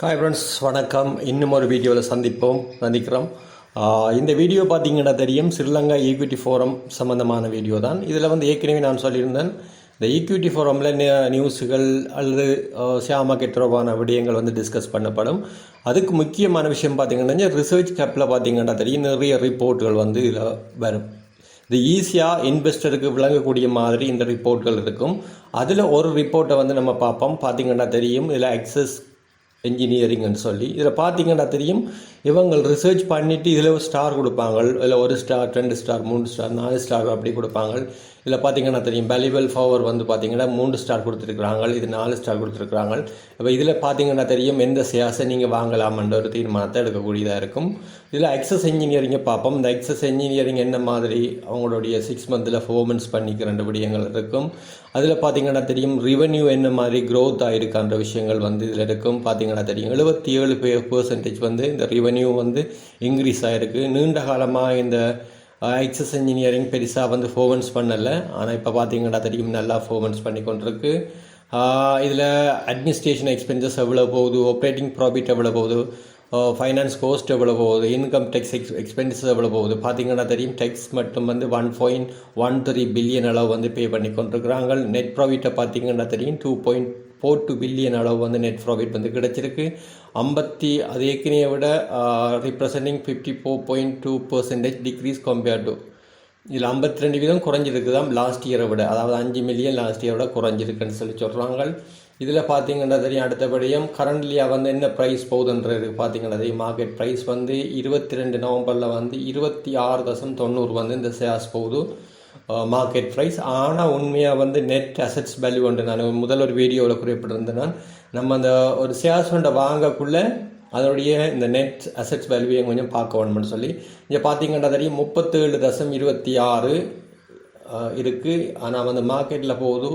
Hi friends, வணக்கம். இன்னும் ஒரு வீடியோவில் சந்திக்கிறோம். இந்த வீடியோ பார்த்தீங்கன்னா தெரியும், ஸ்ரீலங்கா ஈக்விட்டி ஃபோரம் சம்மந்தமான வீடியோ தான். இதில் ஏற்கனவே நான் சொல்லியிருந்தேன், இந்த ஈக்விட்டி ஃபோரமில் நியூஸுகள் அல்லது ஷேர் மார்க்கெட் தொடர்பான விடயங்கள் டிஸ்கஸ் பண்ணப்படும். அதுக்கு முக்கியமான விஷயம் பார்த்தீங்கன்னா, ரிசர்ச் கேப்பில் பார்த்தீங்கன்னா தெரியும், நிறைய ரிப்போர்ட்டுகள் இதில் வரும். இது ஈஸியாக இன்வெஸ்டருக்கு விளங்கக்கூடிய மாதிரி இந்த ரிப்போர்ட்கள் இருக்கும். அதில் ஒரு ரிப்போர்ட்டை நம்ம பார்ப்போம். பார்த்தீங்கன்னா தெரியும், இதில் அக்சஸ் என்ஜினியரிங்னு சொல்லி இதில் பார்த்தீங்கன்னா தெரியும், இவங்க ரிசர்ச் பண்ணிவிட்டு இதில் ஒரு ஸ்டார் கொடுப்பாங்க. இல்லை 1 ஸ்டார் 2 ஸ்டார் 3 ஸ்டார் 4 ஸ்டார் அப்படி கொடுப்பாங்க. இதில் பார்த்தீங்கன்னா தெரியும், வேல்யூபிள் ஃபார் பார்த்தீங்கன்னா 3 ஸ்டார் கொடுத்துருக்குறாங்க, இது 4 ஸ்டார் கொடுத்துருக்குறாங்க. இப்போ இதில் பார்த்தீங்கன்னா தெரியும், எந்த ஷேர்ஸை நீங்கள் வாங்கலாம்ன்ற ஒரு தீர்மானத்தை எடுக்கக்கூடியதாக இருக்கும். இதில் அக்சஸ் என்ஜினியரிங்கை பார்ப்போம். இந்த அக்சஸ் என்ஜினியரிங் என்ன மாதிரி அவங்களுடைய 6 மந்தில் பெர்ஃபார்மன்ஸ் பண்ணிக்கிற 2 விடயங்கள் இருக்கும். அதில் பார்த்தீங்கன்னா தெரியும், ரெவென்யூ என்ன மாதிரி க்ரோத் ஆகிருக்கான்ற விஷயங்கள் இதில் இருக்கும். பார்த்தீங்கன்னா தெரியும், 77% இந்த ரெவென்யூ இன்க்ரீஸ் ஆகிருக்கு. நீண்ட காலமாக இந்த அக்சஸ் என்ஜினியரிங் பெருசாக பெர்ஃபார்மன்ஸ் பண்ணலை, ஆனால் இப்போ பார்த்தீங்கன்னா தெரியும், நல்லா பெர்ஃபார்மன்ஸ் பண்ணி கொண்டிருக்கு. இதில் அட்மினிஸ்ட்ரேஷன் எக்ஸ்பென்சஸ் எவ்வளோ போகுது, ஆப்ரேட்டிங் ப்ராஃபிட் எவ்வளோ போகுது, ஃபைனான்ஸ் கோஸ்ட் எவ்வளோ போகுது, இன்கம் டேக்ஸ் எக்ஸ்பென்சஸ் எவ்வளோ போகுது. பார்த்தீங்கன்னா தெரியும், டேக்ஸ் மட்டும் 1.13 பில்லியன் அளவு பே பண்ணி கொண்டிருக்கிறாங்க. நெட் ப்ராஃபிட்டை பார்த்தீங்கன்னா தெரியும், 2.42 பில்லியன் அளவு நெட் ப்ராஃபிட் கிடச்சிருக்கு. அது ஏற்கனவே விட ரிப்ரசன்டிங் 54.2% டிக்ரீஸ் கம்பேர்ட் டு. இதில் 52% குறைஞ்சிருக்கு தான் லாஸ்ட் இயரை விட, அதாவது 5 மில்லியன் லாஸ்ட் இயரை விட குறைஞ்சிருக்குன்னு சொல்கிறாங்க. இதில் பார்த்தீங்கன்னா தெரியும், அடுத்தபடியும் கரண்ட்லியாக என்ன ப்ரைஸ் போகுதுன்றது பார்த்தீங்கன்னா தெரியும், மார்க்கெட் ப்ரைஸ் 22 நவம்பரில் 26.90 இந்த ஷேர்ஸ் போகுது மார்க்கெட் ப்ரைஸ். ஆனால் உண்மையாக நெட் அசெட்ஸ் வேல்யூ நான் முதல் ஒரு வீடியோவில் குறிப்பிட்டிருந்தேன். நம்ம அந்த ஒரு ஷேர்ஸ் வாங்கக்குள்ளே அதனுடைய இந்த நெட் அசெட்ஸ் வேல்யூவை கொஞ்சம் பார்க்க வேணும்னு சொல்லி இங்கே பார்த்தீங்கன்னா தெரியும், 37.26 இருக்குது. ஆனால் மார்க்கெட்டில் போகுது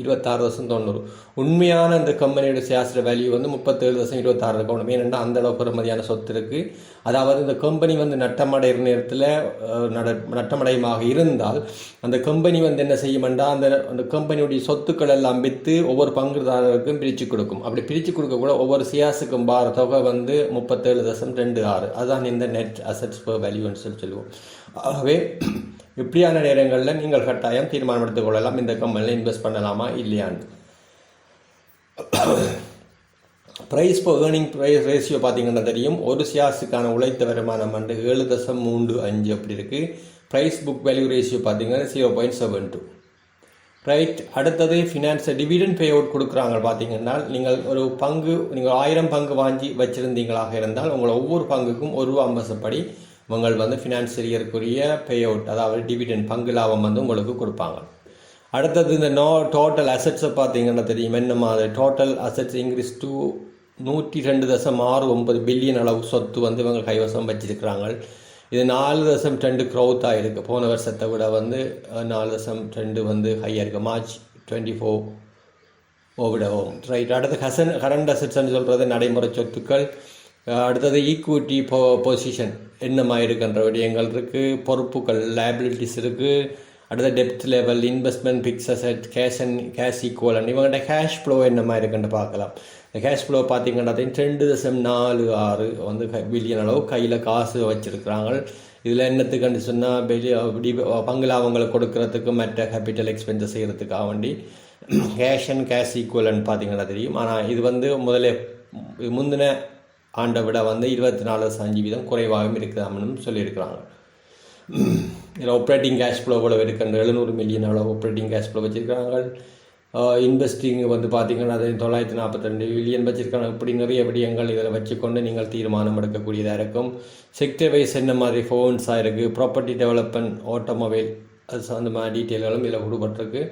26.90. உண்மையான இந்த கம்பெனியோட ஷேர்ஸ் வேல்யூ 37.26 இருக்கணும். ஏனென்னா அந்த அளவு பெறுமதியான சொத்து இருக்குது. அதாவது இந்த கம்பெனி நட்டமடைகிற நேரத்தில் நட்டமடையமாக இருந்தால் அந்த கம்பெனி என்ன செய்யுமெண்டா, அந்த கம்பெனியுடைய சொத்துக்கள் எல்லாம் விற்று ஒவ்வொரு பங்குதாரருக்கும் பிரித்து கொடுக்கும். அப்படி பிரித்து கொடுக்கக்கூட ஒவ்வொரு ஷேர்ஸுக்கும் பார தொகை 37.26. அதுதான் இந்த நெட் அசெட்ஸ் பெர் வேல்யூன்னு சொல்லுவோம். ஆகவே இப்படியான நேரங்களில் நீங்கள் கட்டாயம் தீர்மானம் எடுத்துக் கொள்ளலாம், இந்த கம்பெனியில் இன்வெஸ்ட் பண்ணலாமா இல்லையான்னு. ப்ரைஸ் இப்போ ஏர்னிங் ப்ரைஸ் ரேஷியோ பார்த்தீங்கன்னா தெரியும், ஒரு ஷேர்ஸுக்கான உழைத்த வருமானம் 7.35 அப்படி இருக்குது. ப்ரைஸ் புக் வேல்யூ ரேஷியோ பார்த்தீங்கன்னா 0.72. ரைட். அடுத்தது ஃபினான்ஸை டிவிடெண்ட் பே அவுட் கொடுக்குறாங்க. பார்த்தீங்கன்னா நீங்கள் 1000 பங்கு வாங்கி வச்சுருந்தீங்களாக இருந்தால் உங்களை ஒவ்வொரு பங்குக்கும் ₹1 படி உங்கள் ஃபினான்சியருக்குரிய பே அவுட், அதாவது டிவிடெண்ட் பங்கு லாபம் உங்களுக்கு கொடுப்பாங்க. அடுத்தது இந்த டோட்டல் அசெட்ஸை பார்த்தீங்கன்னா தெரியும், என்ன மாதிரி total assets increase to 102.69 billion அளவு சொத்து இவங்க கைவசம் வச்சிருக்கிறாங்க. இது 4.2 க்ரௌத் ஆகிருக்கு. போன வருஷத்தை விட 4.2 ஹையாக இருக்குது. மார்ச் 24 விடவும். ரைட். அடுத்து கரண்ட் அசெட்ஸ்ன்னு சொல்கிறது நடைமுறை சொத்துக்கள். அடுத்தது ஈக்விட்டி பொசிஷன் என்ன மாதிரி இருக்குன்ற விடயங்கள் இருக்குது. பொறுப்புகள் லைபிலிட்டிஸ் இருக்குது. அடுத்த depth level, investment, fix asset, cash equivalent. இவங்கள்ட்ட கேஷ் ஃப்ளோ என்ன மாதிரி இருக்குன்னு பார்க்கலாம். இந்த கேஷ் ஃப்ளோ பார்த்தீங்கன்னா 2.46 பில்லியன் அளவு கையில் காசு வச்சுருக்கிறாங்க. இதில் என்னத்துக்குன்னு சொன்னால் பங்கு லாபங்களை கொடுக்கறதுக்கு மற்ற கேபிட்டல் எக்ஸ்பென்சஸ் செய்கிறதுக்காக வேண்டி கேஷ் ஈக்குவலண்ட் பார்த்தீங்கன்னா தெரியும். ஆனால் இது முதல்ல முந்தின ஆண்டை விட 24% குறைவாகவும் இருக்குதான்னு சொல்லியிருக்கிறாங்க. இதில் ஆப்ரேட்டிங் கேஷ் ஃப்ளோ இவ்வளோ இருக்கின்ற 700 மில்லியன் அளவு ஆப்ரேட்டிங் கேஷ் ஃப்ளோ வச்சுருக்காங்க. இன்வெஸ்டிங் பார்த்தீங்கன்னா அது 942 மில்லியன் வச்சுருக்காங்க. இப்படி நிறைய விடயங்கள் இதில் வச்சுக்கொண்டு நீங்கள் தீர்மானம் எடுக்கக்கூடியதாக இருக்கும். செக்டர் வைஸ் என்ன மாதிரி ஃபோன்ஸாக இருக்குது, ப்ராப்பர்ட்டி டெவலப்மெண்ட், ஆட்டோமொபைல், அது அந்த மாதிரி டீட்டெயில்களும் இதில் கொடுப்பட்டிருக்கு.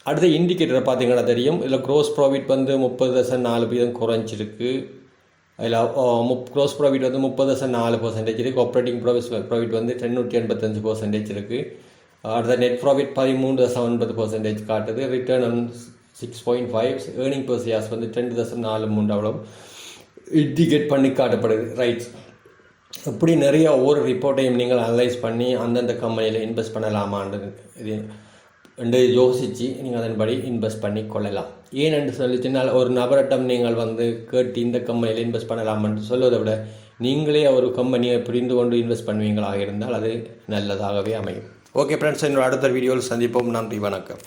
அடுத்த இண்டிகேட்டரை பார்த்தீங்கன்னா தெரியும், இதில் க்ரோஸ் ப்ராஃபிட் 30.4% குறைஞ்சிருக்கு. அதில் க்ரோஸ் ப்ராஃபிட் 30.4% இருக்குது. ஆப்ரேட்டிங் ப்ராஃபிட் 285% இருக்குது. அடுத்த நெட் ப்ராஃபிட் 13.9% காட்டுது. Return on 6.5, earning per shares 2.43 அவ்வளோ இண்டிகேட் பண்ணி காட்டப்படுது. ரைட்ஸ். இப்படி நிறைய ஒவ்வொரு ரிப்போர்ட்டையும் நீங்கள் அனலைஸ் பண்ணி அந்தந்த கம்பெனியில் இன்வெஸ்ட் பண்ணலாமான்னு இது என்று யோசித்து நீங்கள் அதன்படி இன்வெஸ்ட் பண்ணி கொள்ளலாம். ஏனென்று சொல்லிச்சுனால் ஒரு நபரிடம் நீங்கள் வந்து கேட்டு இந்த கம்பெனியில் இன்வெஸ்ட் பண்ணலாம் என்று சொல்வதை விட நீங்களே ஒரு கம்பெனியை புரிந்து கொண்டு இன்வெஸ்ட் பண்ணுவீங்களாக இருந்தால் அது நல்லதாகவே அமையும். ஓகே ஃப்ரெண்ட்ஸ், என்னோட அடுத்த வீடியோவில் சந்திப்போம். நன்றி, வணக்கம்.